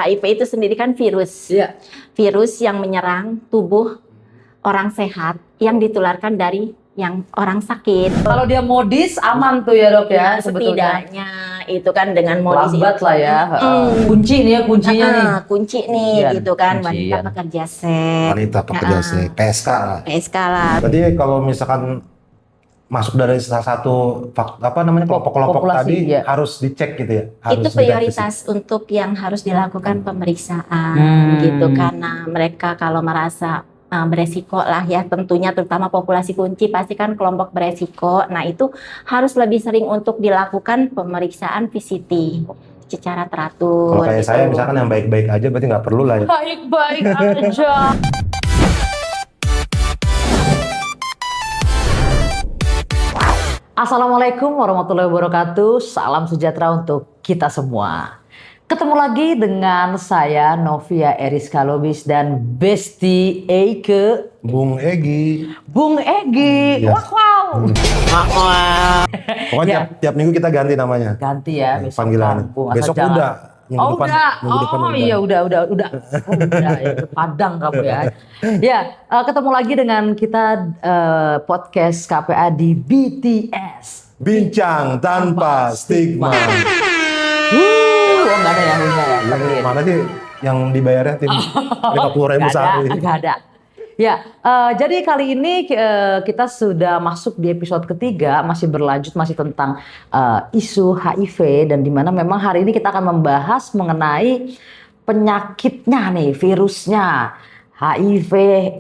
HIV itu sendiri kan virus. Iya. Virus yang menyerang tubuh orang sehat yang ditularkan dari yang orang sakit. Kalau dia modis aman tuh ya dok ya sebetulnya. Setidaknya itu kan dengan modis Lambat itu. lah ya. Kunci nih ya kuncinya nih. Kunci nih Kuncian, gitu kan kuncian. wanita pekerja seks. Wanita pekerja seks, PSK lah. PSK lah. Berarti kalau misalkan masuk dari salah satu kelompok-kelompok Populasi, tadi ya. harus dicek gitu ya. Harus Itu prioritas untuk yang harus dilakukan pemeriksaan gitu, karena mereka kalau merasa beresiko lah ya, tentunya terutama populasi kunci pasti kan kelompok beresiko. Nah itu harus lebih sering untuk dilakukan pemeriksaan VCT secara teratur. Kalau kayak gitu. saya misalkan yang baik-baik aja berarti nggak perlu lah ya. Baik-baik aja. Assalamualaikum warahmatullahi wabarakatuh. Salam sejahtera untuk kita semua. Ketemu lagi dengan saya Novia Eriska Lubis dan Besti Eike Bung Egi. Bung Egi. Iya. Wow. Pokoknya tiap minggu kita ganti namanya. Ganti ya besok Panggilannya. Bung, asal Besok jangan. udah. Minggu depan Iya udah. Ya, padang kamu ya. Ya, ketemu lagi dengan kita podcast KPA di BTS. Bincang tanpa stigma. Nggak ada ya, Yang mana sih yang dibayarnya tim 50.000 sehari? Nggak ada. Ya, jadi kali ini kita sudah masuk di episode ketiga, masih berlanjut, masih tentang isu HIV, dan dimana memang hari ini kita akan membahas mengenai penyakitnya nih, virusnya. HIV,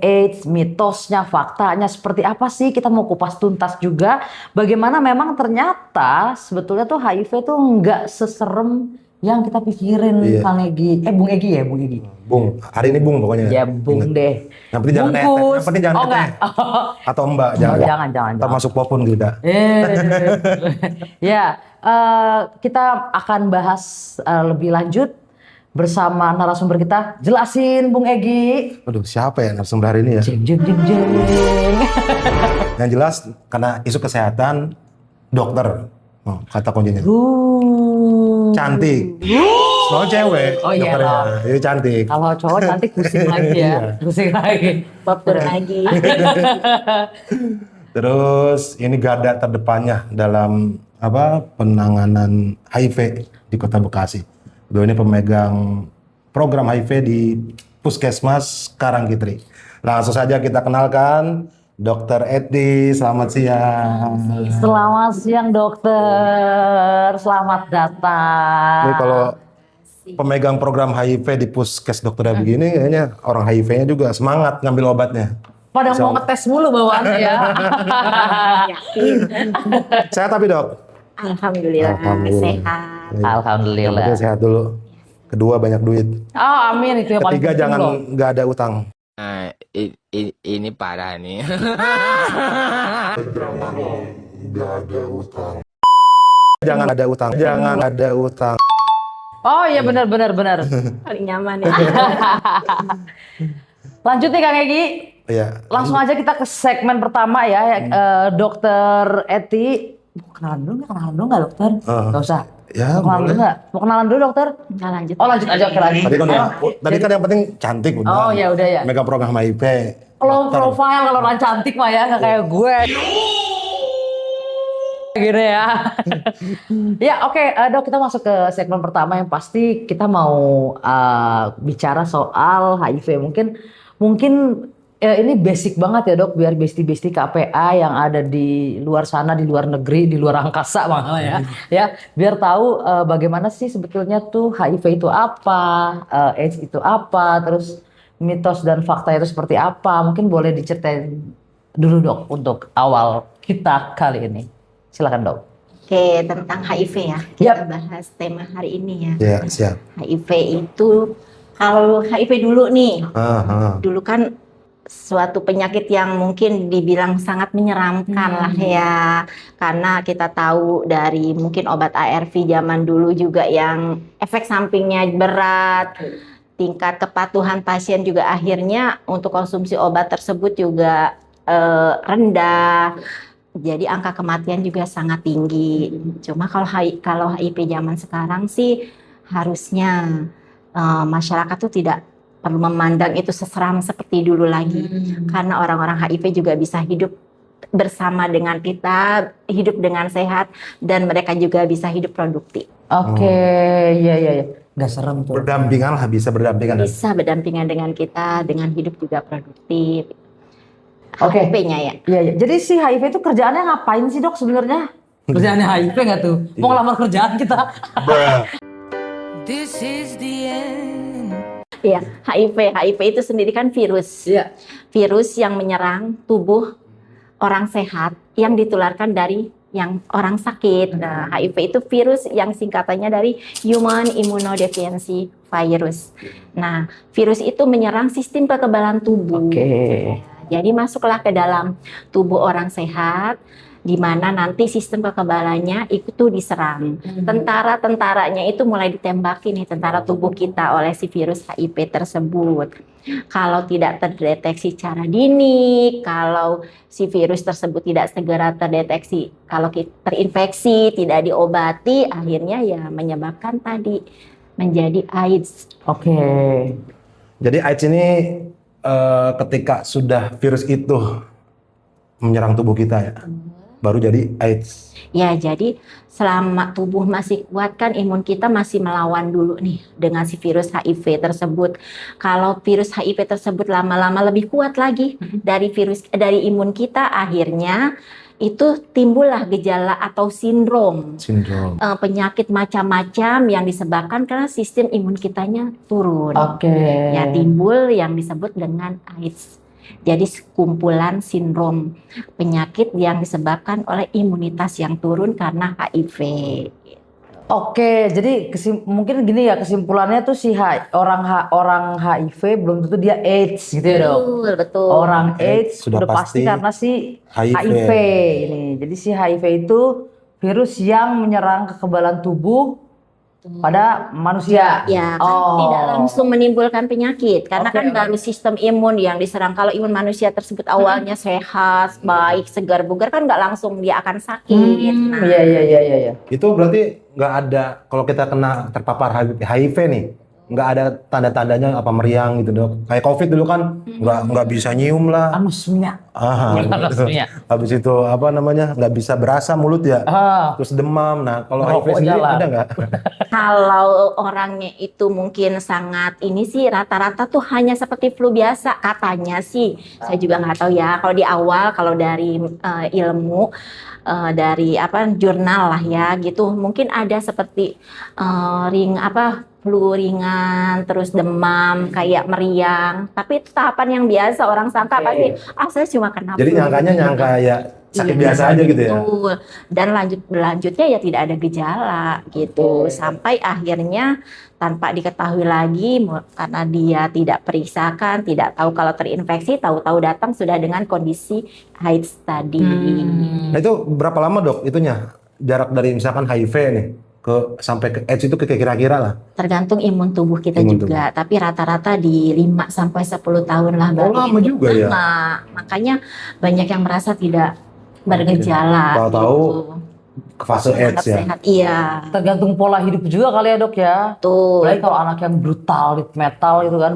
AIDS, mitosnya, faktanya seperti apa sih? Kita mau kupas tuntas juga bagaimana memang ternyata sebetulnya tuh HIV tuh nggak seserem yang kita pikirin, Iya. Kang Egi. Bung Egi ya, Bung Egi. Bung, hari ini Bung pokoknya. Ya Bung Ingat. deh. Yang penting jangan teteh. Yang penting jangan teteh. Enggak. Atau Mbak, jangan. Jangan. Termasuk popun kita. Ya, kita akan bahas lebih lanjut bersama narasumber kita. Jelasin Bung Egi. Aduh, siapa ya narasumber hari ini ya? Jeng. Yang jelas karena isu kesehatan, dokter. Oh, kata kuncinya. Cantik. Soalnya cewek. Oh iya dokternya. lah. Jadi cantik. Kalau cowok cantik pusing lagi ya. Pusing lagi. Popur lagi. Terus ini garda terdepannya dalam penanganan HIV di Kota Bekasi. Beliau ini pemegang program HIV di Puskesmas Karangkitri. Langsung saja kita kenalkan Dr. Eti. Selamat siang. Selamat siang dokter. Selamat datang. Ini kalau pemegang program HIV di Puskes dokternya begini, kayaknya orang HIV-nya juga semangat ngambil obatnya. Pada mau ngetes mulu bawaannya ya. Yakin. Sehat tapi dok? Alhamdulillah. Sehat. Yang Alhamdulillah. penting sehat dulu. Kedua banyak duit. Oh amin itu yang paling Ketiga penting jangan loh. nggak ada utang. Ini parah nih. Jangan ada utang. Jangan ada utang. Oh iya benar. Paling nyaman ya. Lanjut nih Kang Egi. Iya. Langsung aja kita ke segmen pertama ya. Dokter Eti. Mau kenalan dulu nggak dokter? Nggak usah. Ya, Mau kenalan boleh. dulu nggak? Mau kenalan dulu dokter? Nah, lanjut. Oh lanjut aja ke lagi. Tadi kan yang penting cantik udah. Oh ya udah ya. Megang program HIV. Low profile kalau orang cantik mah ya nggak kayak gue. Gini ya. Ya oke, dok, kita masuk ke segmen pertama yang pasti kita mau bicara soal HIV. Mungkin ini basic banget ya dok, biar besti-besti KPA yang ada di luar sana, di luar negeri, di luar angkasa malah ya. Ya, biar tahu bagaimana sih sebetulnya tuh HIV itu apa, AIDS itu apa, terus mitos dan fakta itu seperti apa. Mungkin boleh diceritain dulu dok untuk awal kita kali ini. Silakan dok. Oke, tentang HIV ya. Kita bahas tema hari ini ya. Ya, siap. HIV itu, kalau HIV dulu nih, dulu kan suatu penyakit yang mungkin dibilang sangat menyeramkan lah ya. Karena kita tahu dari mungkin obat ARV zaman dulu juga yang efek sampingnya berat. Tingkat kepatuhan pasien juga akhirnya untuk konsumsi obat tersebut juga rendah. Jadi angka kematian juga sangat tinggi. Cuma kalau HIV zaman sekarang sih harusnya masyarakat tuh tidak perlu memandang itu seseram seperti dulu lagi, karena orang-orang HIV juga bisa hidup bersama dengan kita, hidup dengan sehat, dan mereka juga bisa hidup produktif. Oke, iya iya iya. Nggak serem tuh. Berdampingan lah, bisa berdampingan. Bisa berdampingan dengan kita, dengan hidup juga produktif. Oke. HIV-nya ya. Iya iya. Jadi si HIV itu kerjaannya ngapain sih dok sebenarnya? Kerjaannya HIV nggak tuh? Mau ngelamar kerjaan kita? This is the end. Iya, HIV itu sendiri kan virus. Iya. Virus yang menyerang tubuh orang sehat yang ditularkan dari yang orang sakit. Nah, HIV itu virus yang singkatannya dari Human Immunodeficiency Virus. Nah, virus itu menyerang sistem kekebalan tubuh. Oke. Jadi masuklah ke dalam tubuh orang sehat, di mana nanti sistem kekebalannya itu diserang. Tentara-tentaranya itu mulai ditembaki nih, tentara tubuh kita oleh si virus HIV tersebut. Kalau tidak terdeteksi secara dini, kalau si virus tersebut tidak segera terdeteksi, kalau terinfeksi, tidak diobati, akhirnya ya menyebabkan tadi menjadi AIDS. Oke. Jadi AIDS ini ketika sudah virus itu menyerang tubuh kita ya, baru jadi AIDS. Ya, jadi selama tubuh masih kuat kan imun kita masih melawan dulu nih dengan si virus HIV tersebut. Kalau virus HIV tersebut lama-lama lebih kuat lagi dari imun kita, akhirnya itu timbullah gejala atau sindrom. Penyakit macam-macam yang disebabkan karena sistem imun kitanya turun. Oke. Ya, timbul yang disebut dengan AIDS. Jadi kumpulan sindrom penyakit yang disebabkan oleh imunitas yang turun karena HIV. Oke, jadi mungkin gini ya, kesimpulannya tuh si orang HIV belum tentu dia AIDS gitu ya dok. Betul. Orang AIDS sudah udah pasti pasti karena si HIV. HIV ini. Jadi si HIV itu virus yang menyerang kekebalan tubuh pada manusia. Ya, kan tidak langsung menimbulkan penyakit karena Oke. kan baru sistem imun yang diserang. Kalau imun manusia tersebut awalnya sehat, baik, segar, bugar kan nggak langsung dia akan sakit. Nah, Iya iya iya iya. Itu berarti nggak ada, kalau kita kena terpapar HIV nih, nggak ada tanda-tandanya apa meriang gitu dok. Kayak COVID dulu kan nggak bisa nyium lah. Anosmia. Gitu. Habis itu apa namanya, nggak bisa berasa mulut ya. Terus demam. Nah kalau HIV Rokok sendiri jalan. ada nggak? Kalau orangnya itu mungkin sangat ini sih rata-rata tuh hanya seperti flu biasa katanya sih. Saya juga nggak tahu ya. Kalau di awal kalau dari ilmu dari jurnal lah ya gitu mungkin ada seperti flu ringan terus demam kayak meriang. Tapi itu tahapan yang biasa orang sangka pasti saya cuma kena Jadi flu. nyangka ya sakit Iya, biasa aja gitu ya. betul. Dan berlanjutnya ya tidak ada gejala gitu sampai akhirnya tanpa diketahui lagi karena dia tidak periksakan, tidak tahu kalau terinfeksi, tahu-tahu datang sudah dengan kondisi AIDS tadi. Nah itu berapa lama dok itunya jarak dari misalkan HIV nih sampai ke AIDS itu kira-kira lah? Tergantung imun tubuh kita Imun juga, tapi rata-rata di 5 sampai 10 tahun lah. Oh, lama juga ya? Lama. Makanya banyak yang merasa tidak bergejala. Tahu-tahu gitu. ke fase AIDS ya. Sehat, iya. Tergantung pola hidup juga kali ya dok ya. Tuh. Apalagi kalau anak yang brutal, metal gitu kan.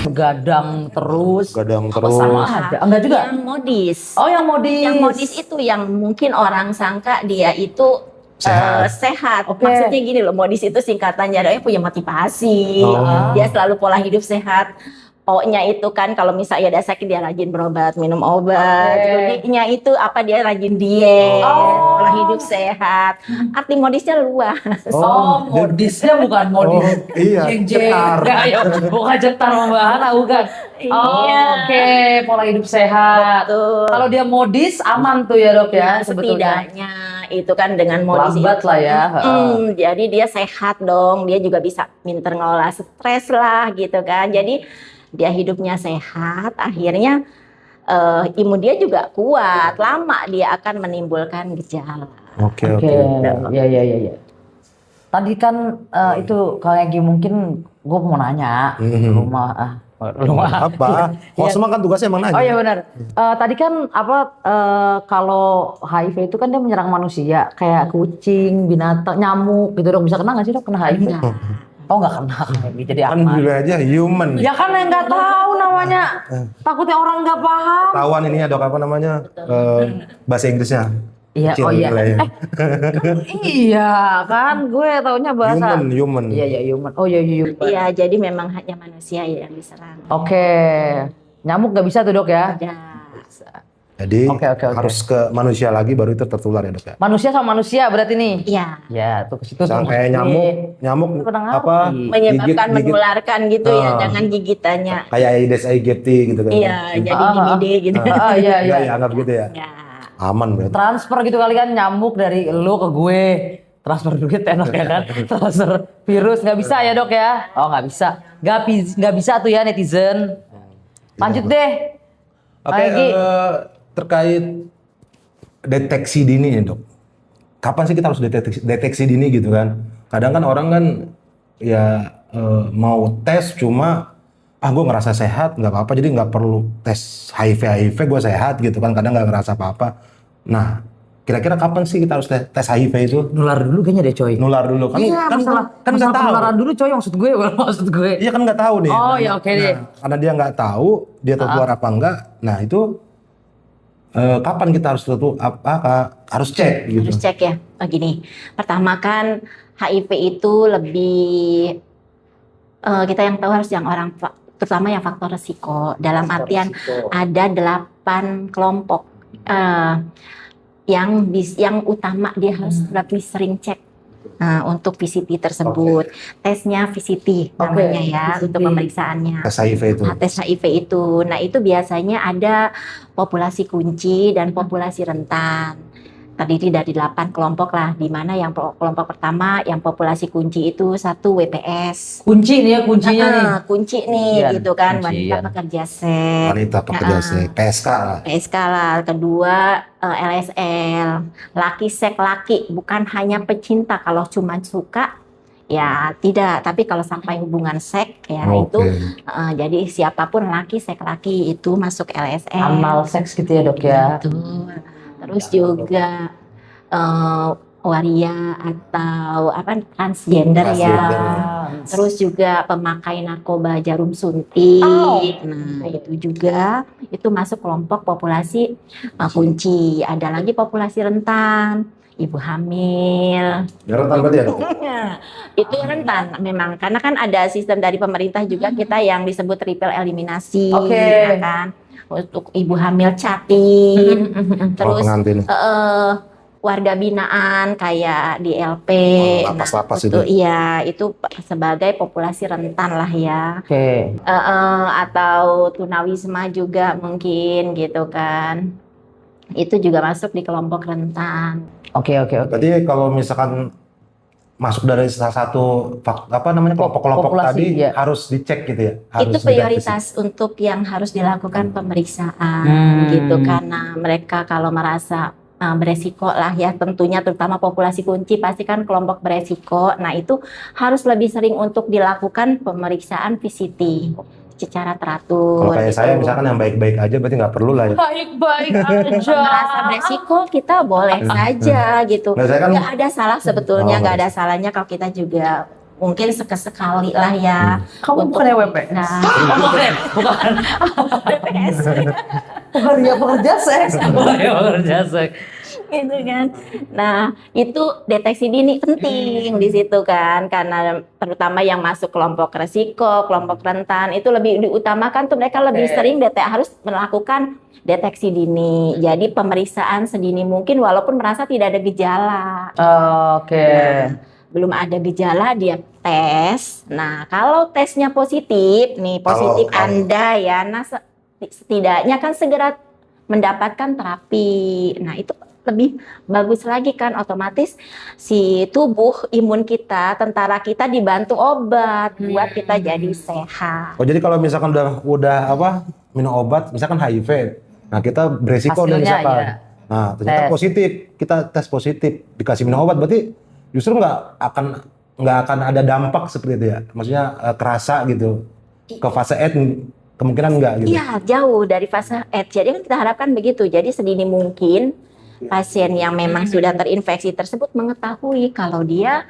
Begadang terus. Gadang Apa terus. sama ada? Enggak juga? Yang modis. Oh yang modis. Yang modis itu yang mungkin orang sangka dia itu sehat. Oke. Maksudnya gini loh, modis itu singkatannya dia punya motivasi. Oh. Dia selalu pola hidup sehat. O-nya itu kan kalau misalnya ada sakit dia rajin berobat, minum obat. Oke. D-nya itu dia rajin diet, Oh. pola hidup sehat. Arti modisnya luas. Oh, modisnya bukan modis. Oh, iya, Jeng-jeng. cetar. Enggak, ya, bukan cetar membahana, bukan. Iya. Oke, pola hidup sehat. Betul. Kalau dia modis aman tuh ya dok ya sebetulnya. Setidaknya itu kan dengan modis Lambat itu. lah ya. Jadi dia sehat dong, dia juga bisa pinter ngelola stres lah gitu kan. Jadi dia hidupnya sehat, akhirnya imun dia juga kuat, lama dia akan menimbulkan gejala. Oke. Ya. Tadi kan itu kayak mungkin gue mau nanya ke rumah Lu mah. Apa? Host mah kan tugasnya emang nanya. Oh iya benar. Tadi kan kalau HIV itu kan dia menyerang manusia kayak kucing, binatang, nyamuk gitu dok. Bisa kena nggak sih dok kena HIV? Enggak. Oh nggak kena HIV jadi Kan aman. dulu aja human. Ya kan yang nggak tahu namanya. Takutnya orang nggak paham. Ketahuan ini ya dok apa namanya bahasa Inggrisnya. Iya, Kecil oh iya. nilainya. Iya kan, gue taunya bahasa. Human. Iya ya human. Oh iya human. Iya, jadi memang hanya manusia yang diserang. Oke, nyamuk nggak bisa tuh dok ya? Ada. Jadi Oke. harus ke manusia lagi baru itu tertular ya dok ya. Manusia sama manusia berarti nih? Iya. Ya tuh ke situ. Sama tuh. kayak nyamuk Pernah ngerti. apa Menyebabkan gigit. menularkan gitu ya, Ah. jangan gigitannya. Kayak Aedes aegypti gitu kan. Iya, jadi DBD gitu. Iya. Ya anggap gitu ya. Ya. Aman berarti. Transfer gitu kali kan nyamuk dari lo ke gue. Transfer duit enak ya kan? Transfer virus nggak bisa ya dok ya? Oh nggak bisa. Nggak bisa tuh ya netizen. Lanjut deh. Oke, Lagi. terkait deteksi dini nih dok. Kapan sih kita harus deteksi dini gitu kan? Kadang kan orang kan ya mau tes cuma gue ngerasa sehat nggak apa-apa jadi nggak perlu tes HIV gue sehat gitu kan kadang nggak ngerasa apa-apa. Nah kira-kira kapan sih kita harus tes HIV itu? Nular dulu kayaknya deh coy. Nular dulu kan Iya, kan masalah nggak tahu. penularan dulu coy maksud gue, maksud gue. Iya kan nggak tahu nih. Oh ya oke deh. Karena dia nggak tahu dia tertular apa enggak. Nah itu kapan kita harus harus cek gitu. Harus cek ya. Gini, pertama kan HIV itu lebih kita yang tahu harus yang orang terutama yang faktor resiko. Dalam artian ada 8 kelompok yang utama dia harus lebih sering cek untuk VCT tersebut. Tesnya VCT namanya ya VCT. untuk pemeriksaannya. Tes HIV itu. Tes HIV itu. Nah, itu biasanya ada populasi kunci dan populasi rentan. Terdiri dari 8 kelompok lah, di mana yang kelompok pertama yang populasi kunci itu 1 WPS. Kunci nih ya kuncinya nih. Kunci nih Kuncian, gitu kan, kuncian. wanita pekerja seks. Wanita pekerja seks, PSK lah. PSK lah. Kedua LSL, laki seks laki, bukan hanya pecinta. Kalau cuma suka ya tidak, tapi kalau sampai hubungan seks ya itu jadi siapapun laki seks laki itu masuk LSL. Anal seks gitu ya dok ya. Betul. Terus juga waria atau transgender ya. Terus juga pemakai narkoba jarum suntik. Nah, itu juga itu masuk kelompok populasi kunci. Ada lagi populasi rentan, ibu hamil. Ya rentan berarti ya dok? Itu rentan memang karena kan ada sistem dari pemerintah juga kita yang disebut triple eliminasi. Oke. Ya kan? Untuk ibu hamil catin, terus pengantin. warga binaan kayak di LP, Lapas-lapas itu itu. iya itu sebagai populasi rentan lah ya. Oke. Atau tunawisma juga mungkin gitu kan, itu juga masuk di kelompok rentan. Oke. Berarti kalau misalkan masuk dari salah satu kelompok-kelompok Populasi, tadi ya. harus dicek gitu ya. Itu Harus prioritas untuk yang harus dilakukan pemeriksaan gitu karena mereka kalau merasa beresiko lah ya tentunya terutama populasi kunci pasti kan kelompok beresiko. Nah itu harus lebih sering untuk dilakukan pemeriksaan VCT secara teratur. Kalau kayak gitu. saya misalkan yang baik-baik aja berarti nggak perlu lah ya. Baik-baik aja. Merasa beresiko kita boleh saja gitu. Nah, saya kan- Nggak ada salah sebetulnya, Oh, nggak ada salahnya kalau kita juga mungkin sekali lah ya. Kamu untuk bukan WPS? Nah, Bukan. WPS Bukan ya pekerja seks. Bukan ya pekerja seks. gitu kan. Nah, itu deteksi dini penting di situ kan karena terutama yang masuk kelompok resiko, kelompok rentan itu lebih diutamakan tuh mereka lebih sering harus melakukan deteksi dini. Jadi pemeriksaan sedini mungkin walaupun merasa tidak ada gejala. Oke. Belum ada gejala dia tes. Nah, kalau tesnya positif nih, positif Kalau- Anda ya, nah setidaknya kan segera mendapatkan terapi. Nah, itu lebih bagus lagi kan otomatis si tubuh imun kita, tentara kita dibantu obat buat kita jadi sehat. Oh jadi kalau misalkan udah minum obat misalkan HIV, nah kita beresiko nih Hasilnya, misalkan. ya. Nah ternyata Tes. positif, kita tes positif dikasih minum obat berarti justru nggak akan ada dampak seperti itu ya, maksudnya kerasa gitu. ke fase AIDS kemungkinan enggak gitu. Iya, jauh dari fase AIDS. Jadi kan kita harapkan begitu. Jadi sedini mungkin pasien yang memang sudah terinfeksi tersebut mengetahui kalau dia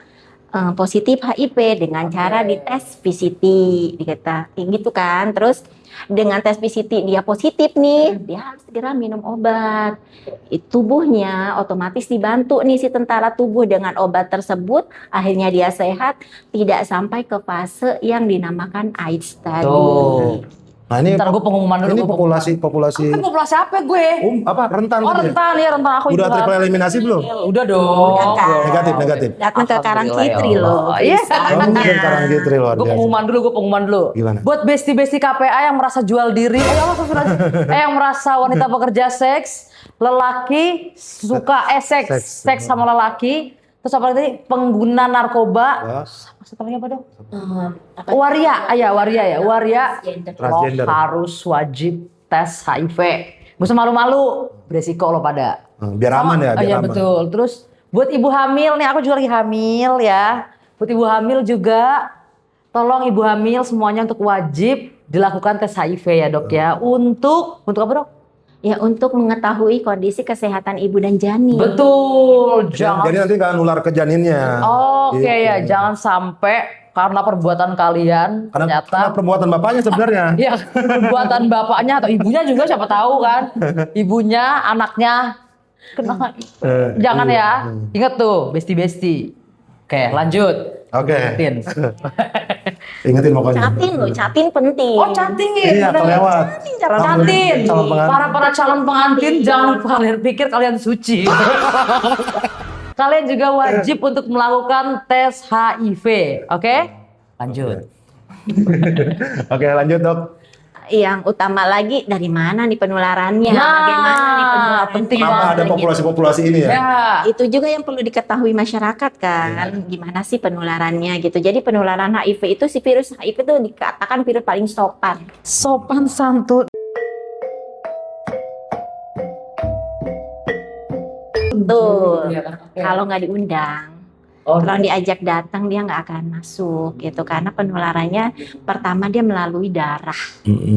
positif HIV dengan cara dites PCT, gitu kan. Terus dengan tes PCT dia positif nih, dia harus segera minum obat. Tubuhnya otomatis dibantu nih si tentara tubuh dengan obat tersebut, akhirnya dia sehat, tidak sampai ke fase yang dinamakan AIDS tadi. Tuh. Nah ini Ntar gue pengumuman dulu. ini populasi Kan populasi apa gue? apa rentan Oh gitu ya? rentan ya, rentan aku Udah juga. triple eliminasi belum? Udah dong. Udah, Kak. Negatif. Datang ke Karangkitri Alhamdulillah, loh. ya Allah. Iya. Kamu mungkin Karangkitri luar Gue biasa. pengumuman dulu. Gimana? Buat besti-besti KPA yang merasa jual diri, yang merasa wanita pekerja seks, lelaki suka seks sama lelaki, terus apa tadi pengguna narkoba, satu lagi apa dong? Waria lo Transgender. harus wajib tes HIV. Gak usah malu-malu, beresiko lo pada. Biar aman ya, biar Iya aman. betul. Terus buat ibu hamil nih, aku juga lagi hamil ya. Buat ibu hamil juga, tolong ibu hamil semuanya untuk wajib dilakukan tes HIV ya dok ya. Untuk apa dok? Ya untuk mengetahui kondisi kesehatan ibu dan janin. Betul, jangan. Jadi nanti nggak nular ke janinnya. Oke Gitu. ya, jangan sampai karena perbuatan kalian Karena ternyata perbuatan bapaknya sebenarnya. ya perbuatan bapaknya atau ibunya juga siapa tahu kan. Ibunya, anaknya kena. Jangan ya. Ingat tuh, besti-besti. Oke, lanjut. Oke. Ingetin. Ingetin pokoknya. Catin penting. Oh, catin. Iya, kelewat. Catin. Calon pengantin. Para calon pengantin jangan kalian pikir kalian suci. Kalian juga wajib untuk melakukan tes HIV. Oke? Lanjut. Oke, lanjut dok. Yang utama lagi dari mana nih penularannya? Nah, Bagaimana nih penularannya? penting Kenapa banget ada Gitu. populasi-populasi ini ya? Ya. Itu juga yang perlu diketahui masyarakat kan, gimana sih penularannya gitu. Jadi penularan HIV itu si virus HIV itu dikatakan virus paling sopan. Sopan santun. Betul. Iya kan? Oke. Kalau nggak diundang, Oh, kalau diajak datang dia nggak akan masuk gitu karena penularannya pertama dia melalui darah.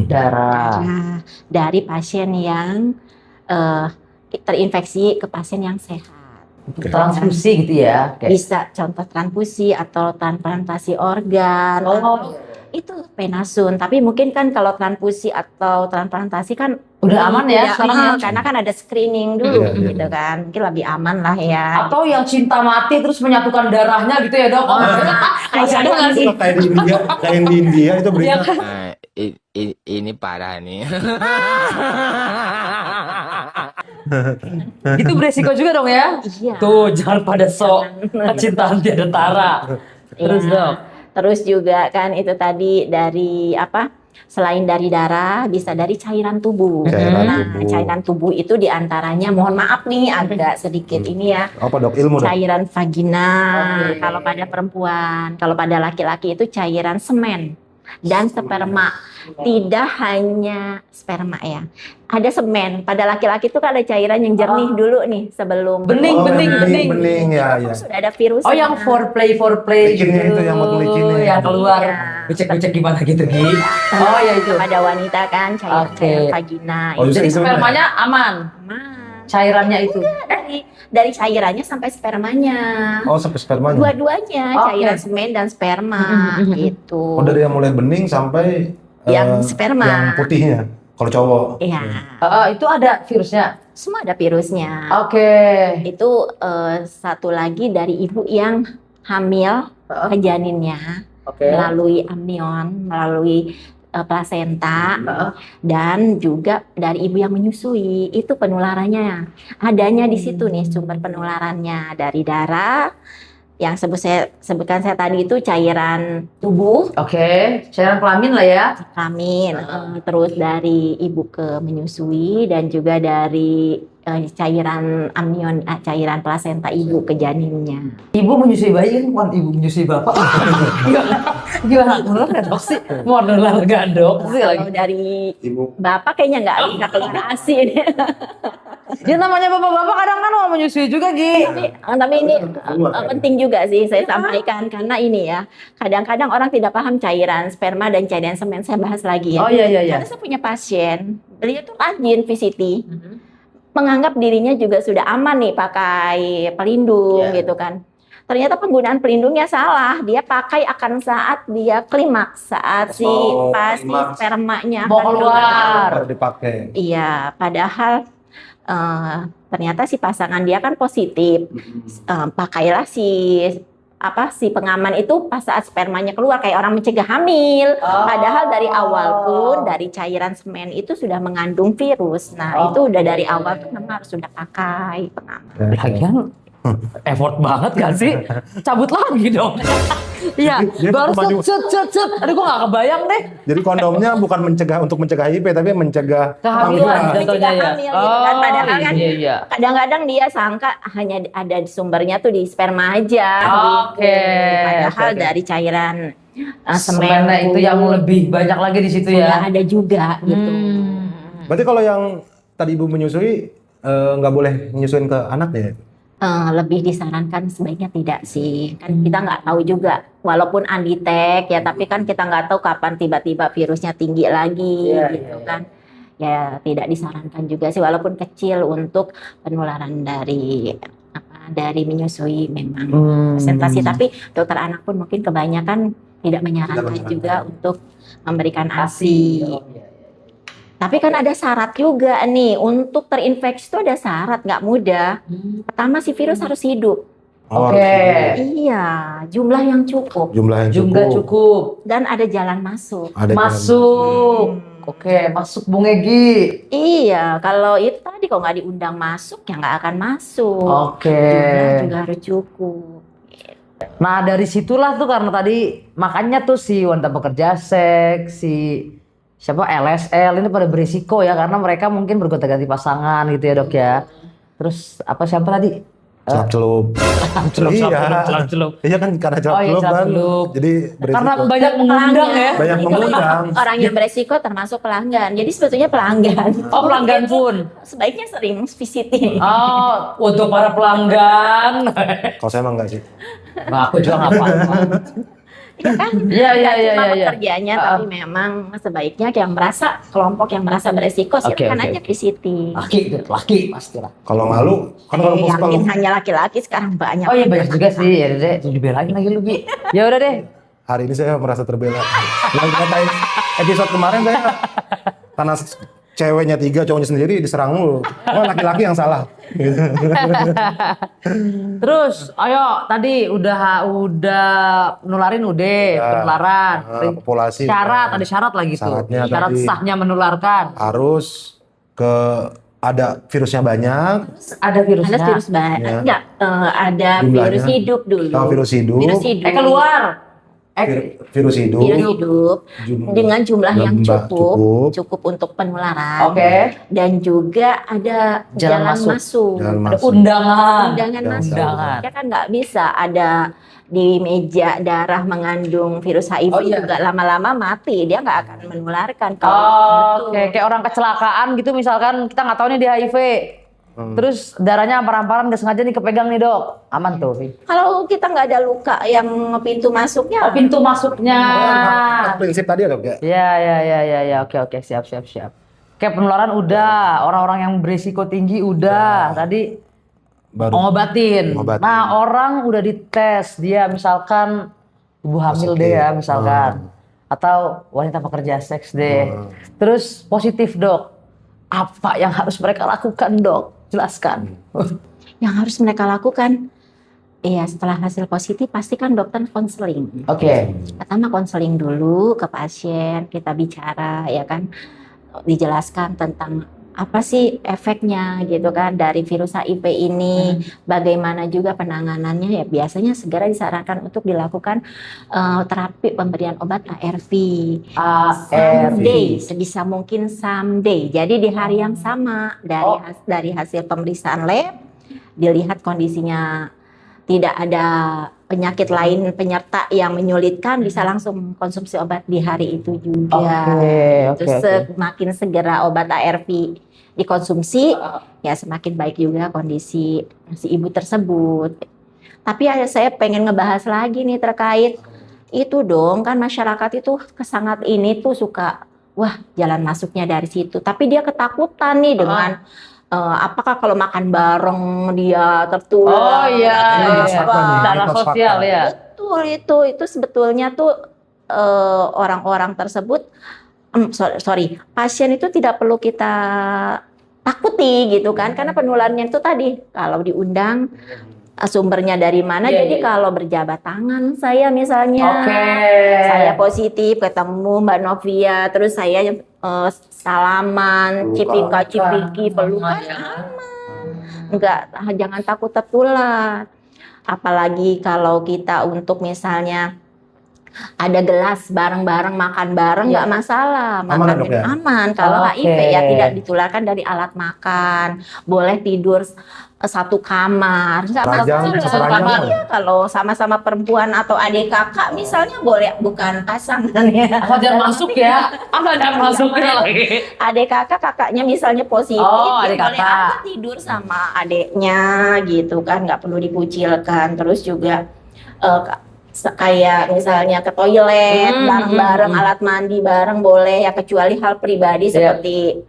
darah. Nah, dari pasien yang terinfeksi ke pasien yang sehat. Transfusi gitu ya. Kayak- Bisa contoh transfusi atau transplantasi organ. Oh. Itu penasun, tapi mungkin kan kalau transfusi atau transplantasi kan Udah aman ya sekarang ya? karena kan ada screening dulu Iya, iya. gitu kan, mungkin lebih aman lah ya. Atau yang cinta mati terus menyatukan darahnya gitu ya dok? Masih ada nggak sih? Kayak di India itu berita. Iya kan? Nah, ini parah nih. Itu beresiko juga dong ya? Iya. Tuh jangan pada sok kecintaan tiada tara. Terus Iya. dok. Terus juga kan itu tadi dari apa? Selain dari darah, bisa dari cairan tubuh. Cairan Nah, tubuh. cairan tubuh itu diantaranya, mohon maaf nih agak sedikit ini ya, Apa dok? Ilmu dok? cairan vagina. Oke. Kalau pada perempuan, kalau pada laki-laki itu cairan semen dan sperma. Tidak hanya sperma ya. Ada semen. Pada laki-laki itu kan ada cairan yang jernih dulu nih sebelum Bening, Oh, bening, bening. bening ya, ya. sudah ada virus. Oh yang foreplay Licinnya itu yang buat melicinnya. yang keluar. Iya. Becek-becek gimana gitu Gi? Oh ya itu. Pada wanita kan cairan, Oke. cairan vagina. Oh, Itu Jadi itu spermanya aman. aman. Cairannya itu. Dari cairannya sampai spermanya. Oh sampai spermanya. Dua-duanya, Oke. cairan semen dan sperma gitu. Oh dari yang mulai bening sampai Yang sperma. Yang putihnya. Kalau cowok. Iya, Itu ada virusnya. semua ada virusnya. Oke. Itu satu lagi dari ibu yang hamil ke janinnya Oke. melalui amnion, melalui plasenta, dan juga dari ibu yang menyusui. Itu penularannya. Adanya di situ nih sumber penularannya dari darah. Yang sebutkan saya tadi itu cairan tubuh, Oke. Cairan kelamin lah ya. kelamin, terus dari ibu ke menyusui dan juga dari cairan amnion, cairan plasenta ibu ke janinnya. Ibu menyusui bayi kan bukan ibu menyusui bapak. Gimana nular nggak dok sih? Mau nular nggak dok sih lagi? Kalau dari Ibu. bapak kayaknya nggak bisa keluar ASI ini. Ya namanya bapak-bapak kadang kan mau menyusui juga Gi. Tapi ini penting juga sih saya sampaikan karena ini ya kadang-kadang orang tidak paham cairan sperma dan cairan semen. Saya bahas lagi ya. Oh iya iya iya. Karena saya punya pasien, beliau tuh rajin VCT, menganggap dirinya juga sudah aman nih pakai pelindung gitu kan. Ternyata penggunaan pelindungnya salah. Dia pakai akan saat dia klimaks, saat si klimaks. spermanya Mau akan keluar. Baru dipakai. Iya, padahal ternyata si pasangan dia kan positif. Pakailah si pengaman itu pas saat spermanya keluar kayak orang mencegah hamil. Padahal dari awal pun dari cairan semen itu sudah mengandung virus. Nah, itu udah dari awal tuh memang harus sudah pakai pengaman. Lagian effort banget gak sih? Cabut lagi dong. Iya, Dia baru maju. set. Aduh gue gak kebayang deh. Jadi kondomnya bukan untuk mencegah HIV tapi mencegah Kehamilan jatuhnya Mencegah ya. hamil gitu kan. Padahal kan iya. kadang-kadang dia sangka hanya ada sumbernya tuh di sperma aja. Oke. Gitu. Padahal Oke. dari cairan semen Semennya itu yang lebih banyak lagi di situ ya. ada juga gitu. Berarti kalau yang tadi ibu menyusui nggak boleh menyusuin ke anak ya? Lebih disarankan sebaiknya tidak sih, kan kita nggak tahu juga walaupun undetect ya, tapi kan kita nggak tahu kapan tiba-tiba virusnya tinggi lagi gitu kan ya, tidak disarankan juga sih walaupun kecil untuk penularan dari menyusui memang presentasi, tapi dokter anak pun mungkin kebanyakan tidak menyarankan juga untuk memberikan ASI. Tapi kan ada syarat juga nih, untuk terinfeksi itu ada syarat, nggak mudah. Pertama si virus harus hidup. Oke. Iya, jumlah yang cukup. Jumlah yang Jumlah cukup. Dan ada jalan masuk. Ada Masuk. Oke, masuk Bung Egi. Iya, kalau itu tadi kalau nggak diundang masuk, ya nggak akan masuk. Oke. Jumlah juga harus cukup. Nah dari situlah tuh karena tadi makanya tuh si wanita pekerja seks, si siapa LSL ini pada berisiko ya karena mereka mungkin bergonta-ganti pasangan gitu ya dok ya. Terus siapa tadi? celup-celup. Iya kan karena celup-celup kan. celup-celup. Jadi berisiko. Karena banyak mengundang ya. Banyak mengundang. Orang yang beresiko termasuk pelanggan. Jadi sebetulnya pelanggan. Oh pelanggan pun. Sebaiknya sering visiting. Oh untuk para pelanggan. Kalau saya emang enggak sih. Nah, aku juga nggak apa-apa. Iya kan? Iya, iya, Nggak iya, cuma iya, iya. pekerjaannya, tapi memang sebaiknya yang merasa kelompok yang merasa beresiko silakan aja visiting. Laki pastilah. Kalau malu kan kalau Yakin hanya laki-laki sekarang banyak. Oh iya banyak juga sih. Ya udah deh, dibelain lagi lu Gi. Ya udah deh. hari ini saya merasa terbela. Yang katain episode kemarin saya tanah ceweknya 3, cowoknya sendiri diserang mulu. Oh laki-laki yang salah. Terus, ayo tadi udah nularin penularan. Populasi. Syarat, ada syarat lagi tuh. Syaratnya Syarat tadi. sahnya menularkan. Harus ada virusnya banyak. Ada virusnya. Ada virus banyak. Ya. Enggak, ada Jumlahnya. virus hidup dulu. Oh, virus hidup. Virus hidup. Keluar. Virus hidup. Virus hidup dengan jumlah yang cukup. cukup untuk penularan. Oke. Dan juga ada Jalan jalan masuk. masuk. Jalan Ada masuk. undangan. Undangan masuk. Undangan. Ya kan nggak bisa ada di meja darah mengandung virus HIV Oh, iya. juga lama-lama mati, dia nggak akan menularkan. Oh, oke. Kayak orang kecelakaan gitu misalkan kita nggak tahu nih dia HIV. Terus darahnya ampar-amparan nggak sengaja nih kepegang nih dok. Aman tuh. Kalau kita nggak ada luka yang pintu masuknya, Oh pintu masuknya. Kan prinsip tadi ada enggak? Ya. Oke. Siap. Kayak penularan udah, orang-orang yang berisiko tinggi udah. Tadi Baru ngobatin. Ngobatin. Nah orang udah dites, dia misalkan ibu hamil Positif. deh ya misalkan. Atau wanita pekerja seks deh. Terus positif dok. Apa yang harus mereka lakukan dok? Jelaskan. yang harus mereka lakukan, iya setelah hasil positif pastikan dokter konseling. Oke. Pertama konseling dulu ke pasien, kita bicara ya kan, dijelaskan tentang apa sih efeknya gitu kan dari virus HIV ini, bagaimana juga penanganannya ya biasanya segera disarankan untuk dilakukan terapi pemberian obat ARV. Someday, sebisa mungkin someday. Jadi di hari yang sama dari hasil pemeriksaan lab dilihat kondisinya tidak ada penyakit lain penyerta yang menyulitkan, bisa langsung konsumsi obat di hari itu juga. Terus semakin segera obat ARV dikonsumsi, ya semakin baik juga kondisi si ibu tersebut. Tapi saya pengen ngebahas lagi nih terkait itu dong, kan masyarakat itu sangat ini tuh suka, wah jalan masuknya dari situ. Tapi dia ketakutan nih dengan apakah kalau makan bareng dia tertular? Secara sosial ya. Betul itu sebetulnya tuh orang-orang tersebut, pasien itu tidak perlu kita takuti gitu kan, karena penularannya itu tadi kalau diundang sumbernya dari mana. Jadi kalau berjabat tangan saya misalnya, saya positif ketemu Mbak Novia, terus saya salaman, cipika-cipiki, pelukan, aman. Jangan takut tertular. Apalagi kalau kita untuk misalnya ada gelas bareng-bareng, makan bareng, nggak masalah, makan aman. Kalau HIV ya tidak ditularkan dari alat makan, boleh tidur satu kamar, nggak masalah. Ya, kalau sama-sama perempuan atau adik kakak misalnya boleh, bukan pasangan ya. Jangan masuk ya, jangan masuk lagi. Adik kakaknya misalnya positif, adik boleh apa tidur sama adiknya gitu kan, nggak perlu dikucilkan. Terus juga kayak misalnya ke toilet bareng-bareng, alat mandi bareng boleh ya, kecuali hal pribadi seperti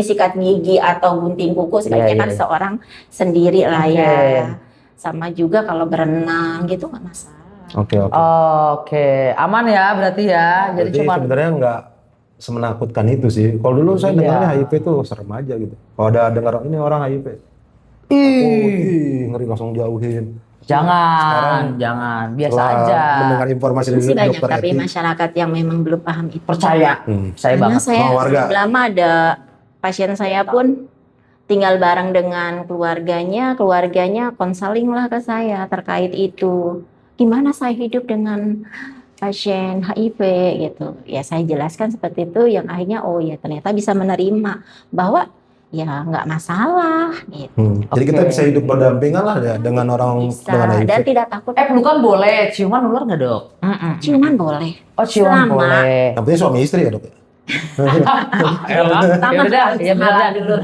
sikat gigi atau gunting kuku sebaiknya kan seorang sendiri lah ya. Sama juga kalau berenang gitu nggak masalah. Oke. Aman ya berarti ya. Jadi sebenarnya nggak semenakutkan itu sih. Kalau dulu saya dengarnya HIV tuh serem aja gitu. Kalau ada dengar ini orang HIV, ngeri, langsung jauhin. Jangan, biasa aja. Mendengar informasi dari banyak, dokter tapi masyarakat yang memang belum paham itu. Percaya, saya banget. Lama ada pasien saya pun tinggal bareng dengan keluarganya konseling lah ke saya terkait itu. Gimana saya hidup dengan pasien HIV gitu. Ya saya jelaskan seperti itu, yang akhirnya ternyata bisa menerima bahwa ya nggak masalah gitu. Jadi kita bisa hidup berdampingan lah ya dengan orang dengan HIV. Dan tidak takut. Pelukan boleh, ciuman ular nggak dok? Ciuman boleh. Ciuman boleh. Yang penting suami istri ya dok? Ya benar dulu.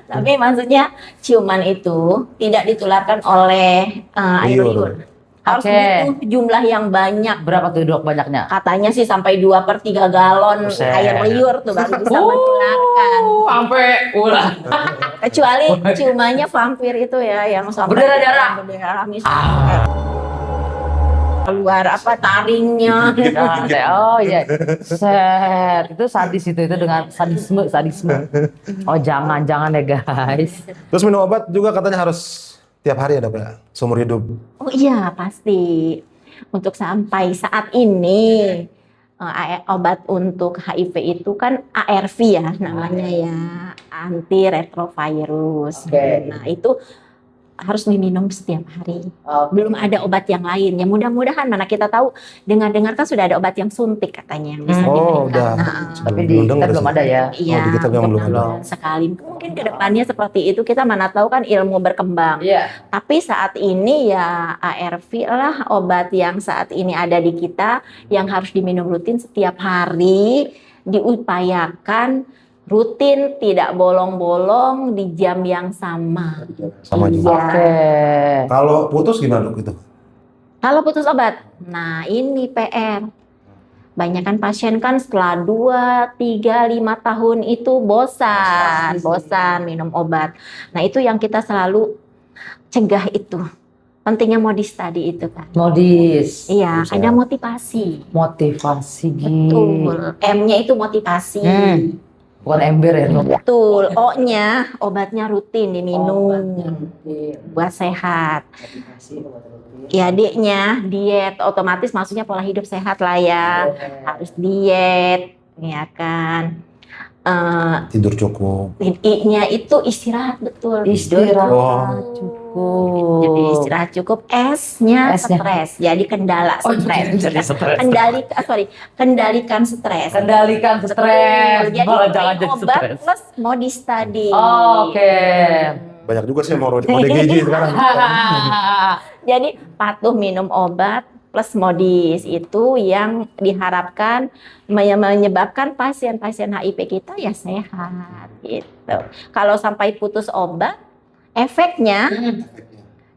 Tapi maksudnya ciuman itu tidak ditularkan oleh air liur. Harus butuh jumlah yang banyak. Berapa tuh dok banyaknya? Katanya sih sampai 2/3 galon air liur tuh baru bisa menularkan. Sampai ular. Kecuali ciumannya vampir itu ya, yang sampai berdarah misalnya. Keluar taringnya. Itu sadis itu dengan sadisme. Jangan ya guys. Terus minum obat juga katanya harus tiap hari ya dok ya, seumur hidup? Oh iya pasti. Untuk sampai saat ini obat untuk HIV itu kan ARV ya namanya ya, antiretrovirus. Nah itu harus diminum setiap hari. Belum ada obat yang lain. Ya mudah-mudahan, mana kita tahu, dengar-dengar kan sudah ada obat yang suntik katanya yang bisa diberikan. Udah. Tapi di kita belum ada ya. Iya. Di kita belum ada. Sekali. Mungkin kedepannya seperti itu, kita mana tahu kan ilmu berkembang. Iya. Tapi saat ini ya ARV lah obat yang saat ini ada di kita, yang harus diminum rutin setiap hari, diupayakan rutin, tidak bolong-bolong di jam yang sama. Sama juga. Kalau putus gimana dok itu? Kalau putus obat, nah ini PR. Banyakan pasien kan setelah 2, 3, 5 tahun itu bosan minum obat. Nah itu yang kita selalu cegah itu. Pentingnya modis tadi itu kan. Modis. Iya, ada motivasi. Betul. M-nya itu motivasi. Bukan ember ya dok? Betul, O-nya obatnya rutin diminum buat sehat. Ya D-nya diet, otomatis maksudnya pola hidup sehat lah ya. Harus diet, ya kan. Tidur cukup. I-nya itu istirahat betul. Istirahat Oh. cukup. Jadi istirahat cukup. S-nya S-nya. stres. Jadi kendala Oh, stres. jadi stres. Kendalikan stres. Kendalikan stres. Betul. Jadi Malah jangan main jadi obat stres. plus modi study. Oh, oke. Banyak juga sih mau ODGJ sekarang. Jadi patuh minum obat plus modis itu yang diharapkan menyebabkan pasien-pasien HIV kita ya sehat gitu. Kalau sampai putus obat, efeknya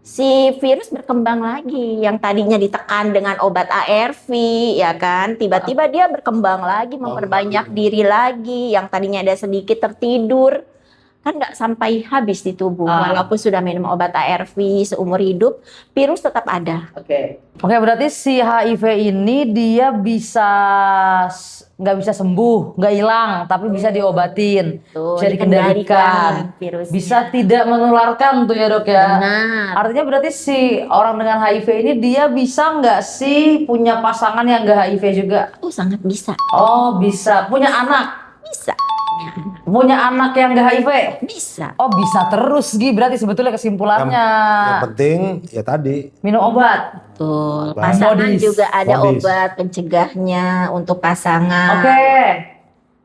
si virus berkembang lagi. Yang tadinya ditekan dengan obat ARV, ya kan, tiba-tiba dia berkembang lagi, memperbanyak diri lagi. Yang tadinya ada sedikit tertidur, kan nggak sampai habis di tubuh. Walaupun sudah minum obat ARV seumur hidup, virus tetap ada. Oke, berarti si HIV ini dia nggak bisa sembuh, nggak hilang, tapi bisa diobatin, Tuh, bisa dikendalikan, virusnya. bisa tidak menularkan tuh ya dok ya. Benar. Artinya berarti si orang dengan HIV ini dia bisa nggak sih punya pasangan yang nggak HIV juga? Oh, sangat bisa. Oh bisa, punya anak, Bisa. punya anak yang nggak HIV? Bisa. Oh bisa terus Gi, berarti sebetulnya kesimpulannya Yang penting ya tadi minum obat. Tuh, Obat. pasangan Modis. juga ada Modis. obat pencegahnya untuk pasangan Oke.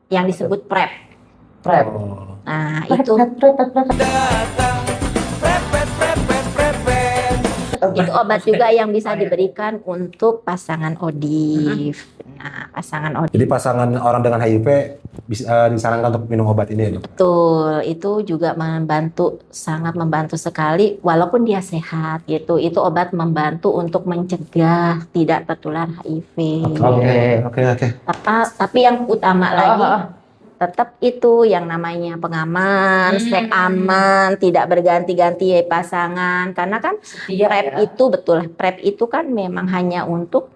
yang disebut PrEP. Prep. oh, Nah, itu obat juga yang bisa diberikan untuk pasangan ODIF. Nah, pasangan ODIF. jadi pasangan orang dengan HIV bisa disarankan untuk minum obat ini ya dok. Betul, itu juga sangat membantu sekali walaupun dia sehat gitu. Itu obat membantu untuk mencegah tidak tertular HIV. Oke. Tapi yang utama lagi tetap itu yang namanya pengaman, seks aman, tidak berganti-ganti pasangan. Karena kan PrEP itu kan memang hanya untuk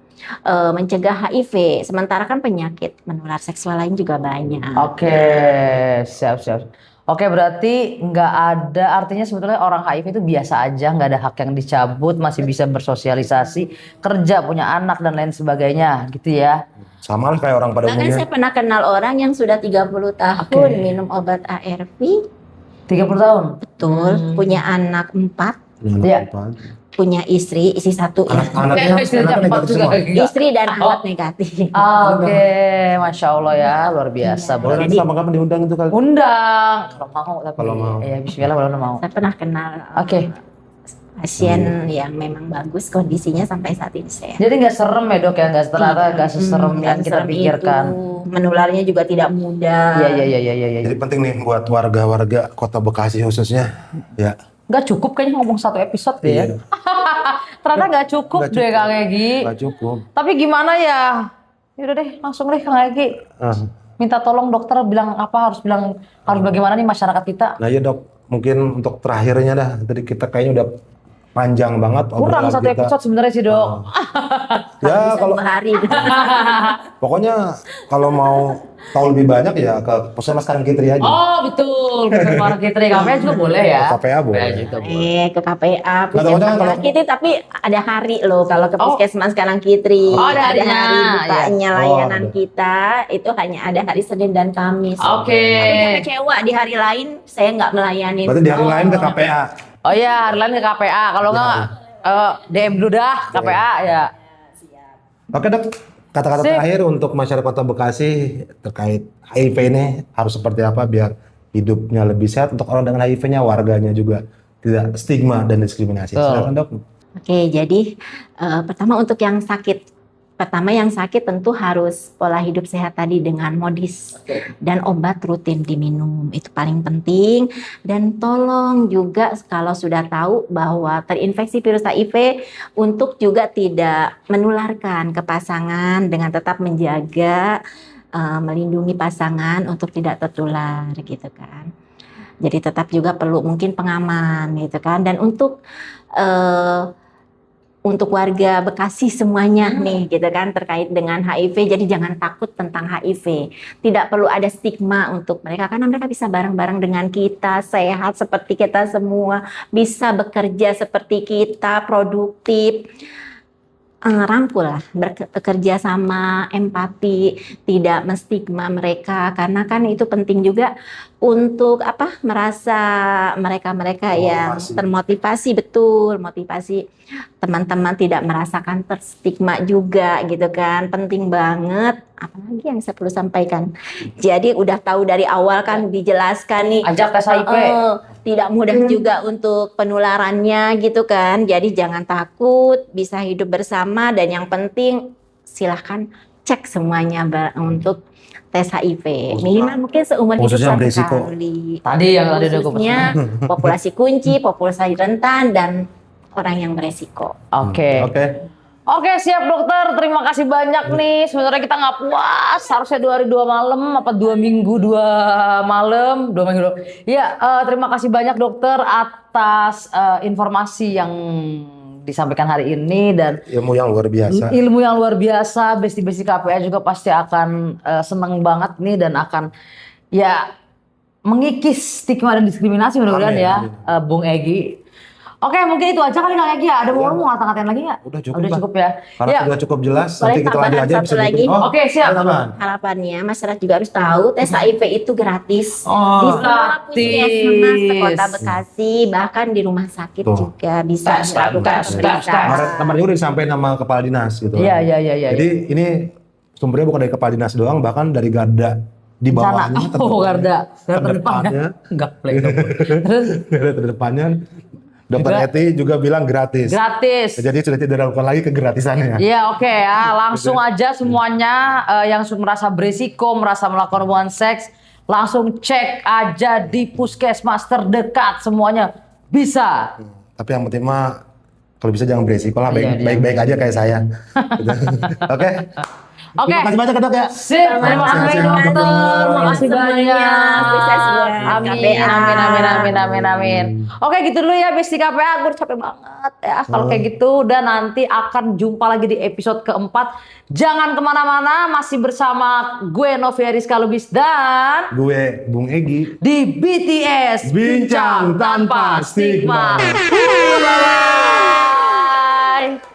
mencegah HIV. Sementara kan penyakit menular seksual lain juga banyak. Oke, siap. Oke, berarti nggak ada, artinya sebetulnya orang HIV itu biasa aja, nggak ada hak yang dicabut, masih bisa bersosialisasi, kerja, punya anak, dan lain sebagainya, gitu ya. Sama lah kayak orang pada Bahkan umumnya. saya pernah kenal orang yang sudah 30 tahun Oke. minum obat ARV, 30 tahun? betul, punya anak 4, Dengan Iya. apa? punya istri 1 ya. Anaknya negatif semua. Istri dan anak negatif. Oke, Masya Allah ya, luar biasa. Boleh nanti Berarti sama kapan diundang itu kali? undang, kalau mau, tapi Kalau mau. ya Bismillah kalau mau. Saya pernah kenal Oke. pasien yang memang bagus kondisinya sampai saat ini sehat. Jadi nggak serem ya dok ya, nggak seserem yang Dan kita serem pikirkan. itu, menularnya juga tidak mudah. Iya. Jadi penting nih buat warga-warga Kota Bekasi khususnya, ya. Nggak cukup kayaknya ngomong 1 episode deh ya. Iya. Ternyata nggak cukup Nggak deh cukup. Kang Egi. Nggak cukup. Tapi gimana ya? Yaudah deh, langsung deh Kang Egi. Ah. Minta tolong dokter bilang apa, harus bagaimana nih masyarakat kita. Nah iya dok, mungkin untuk terakhirnya dah, tadi kita kayaknya udah panjang banget Kurang obrolan 1 kita. episode sebenarnya sih dok. Ya kalau 2 hari. pokoknya kalau mau tahu lebih banyak ya ke Puskesmas Karangkitri aja. Oh betul, Puskesmas Kitri KPA juga boleh ya. KPA boleh. juga boleh. Ke KPA, Nggak tahu Puskesmas kalau- Karangkitri, tapi ada hari loh kalau ke Oh. Puskesmas Karangkitri. Oh, ada harinya. hari bukanya Ya. layanan Oh, ada. kita, itu hanya ada hari Senin dan Kamis. Oke. Tapi dia kecewa di hari lain saya nggak melayani. Berarti di hari lain ke KPA. Oh iya, hari lain ke KPA. Kalau nggak DM dulu dah KPA ya. Oke dok, kata-kata Sip. terakhir untuk masyarakat Kota Bekasi terkait HIV ini harus seperti apa biar hidupnya lebih sehat untuk orang dengan HIV-nya, warganya juga tidak stigma dan diskriminasi. Betul. Silakan dok. Oke, jadi pertama untuk yang sakit. Pertama yang sakit tentu harus pola hidup sehat tadi dengan modis dan obat rutin diminum. Itu paling penting. Dan tolong juga kalau sudah tahu bahwa terinfeksi virus HIV untuk juga tidak menularkan ke pasangan dengan tetap menjaga melindungi pasangan untuk tidak tertular gitu kan. Jadi tetap juga perlu mungkin pengaman gitu kan. Dan untuk warga Bekasi semuanya nih gitu kan terkait dengan HIV, jadi jangan takut tentang HIV. Tidak perlu ada stigma untuk mereka karena mereka bisa bareng-bareng dengan kita, sehat seperti kita semua, bisa bekerja seperti kita, produktif. rangkul lah, bekerja sama, empati, tidak menstigma mereka, karena kan itu penting juga untuk merasa mereka yang termotivasi, betul, motivasi teman-teman tidak merasakan terstigma juga gitu kan, penting banget. Apalagi yang saya perlu sampaikan, jadi udah tahu dari awal kan dijelaskan nih, Ajak tes HIV. tidak mudah juga untuk penularannya gitu kan, jadi jangan takut, bisa hidup bersama, dan yang penting silahkan cek semuanya untuk tes HIV, minimal mungkin seumur hidup khususnya satu beresiko. kali. Tadi yang tadi udah gue Khususnya populasi kunci, populasi rentan, dan orang yang beresiko. Oke. Oke, siap dokter. Terima kasih banyak nih. Sebenarnya kita nggak puas. Harusnya 2 hari 2 malam, apa 2 minggu 2 malam, 2 minggu. Ya, terima kasih banyak dokter atas informasi yang disampaikan hari ini dan Ilmu yang luar biasa. ilmu yang luar biasa. Besti-besti KPA juga pasti akan seneng banget nih dan akan ya mengikis stigma dan diskriminasi mudah-mudahan Amin, ya, amin. Bung Egi. Oke, mungkin itu aja kali Kang Egi ya. Ada mau ngata-ngatain lagi nggak? Udah cukup, Udah Mbak. cukup ya. Karena Ya. sudah cukup jelas, Boleh nanti kita tambahan lanjut aja satu episode lagi? berikutnya. Oke, siap. Teman. Harapannya masyarakat juga harus tahu tes HIV itu gratis. Oh, Di semua puskesmas sekota gratis. Bekasi, bahkan di rumah sakit Tuh. juga bisa dilakukan pemeriksaan. Kemarin udah disampaikan sama kepala dinas gitu. Iya, kan. iya. Jadi ini sumbernya bukan dari kepala dinas doang, bahkan dari garda di Sana. bawahnya. Oh, garda terdepannya. terdepannya. Gaplek. Terus Garda terdepannya. Dokter Juga- Eti juga bilang gratis. gratis. Jadi sudah tidak dilakukan lagi kegratisannya. Iya, oke ya. Langsung aja semuanya yang merasa berisiko, merasa melakukan hubungan seks, langsung cek aja di puskesmas terdekat, semuanya bisa. Tapi yang penting mah kalau bisa jangan beresiko lah, Iya, baik-baik aja kayak saya. Gitu. Oke. Oke. Terima kasih banyak Dok ya. Sip, terima kasih dokter, terima kasih banyak. Sukses buat Amin, KPA. amin. Oke, gitu dulu ya Besti KPA, gue capek banget ya kalau kayak gitu. Dan nanti akan jumpa lagi di episode keempat. Jangan kemana-mana, masih bersama gue Novia Rizka Lubis dan Gue Bung Egi. di BTS Bincang Tanpa Stigma. Bye.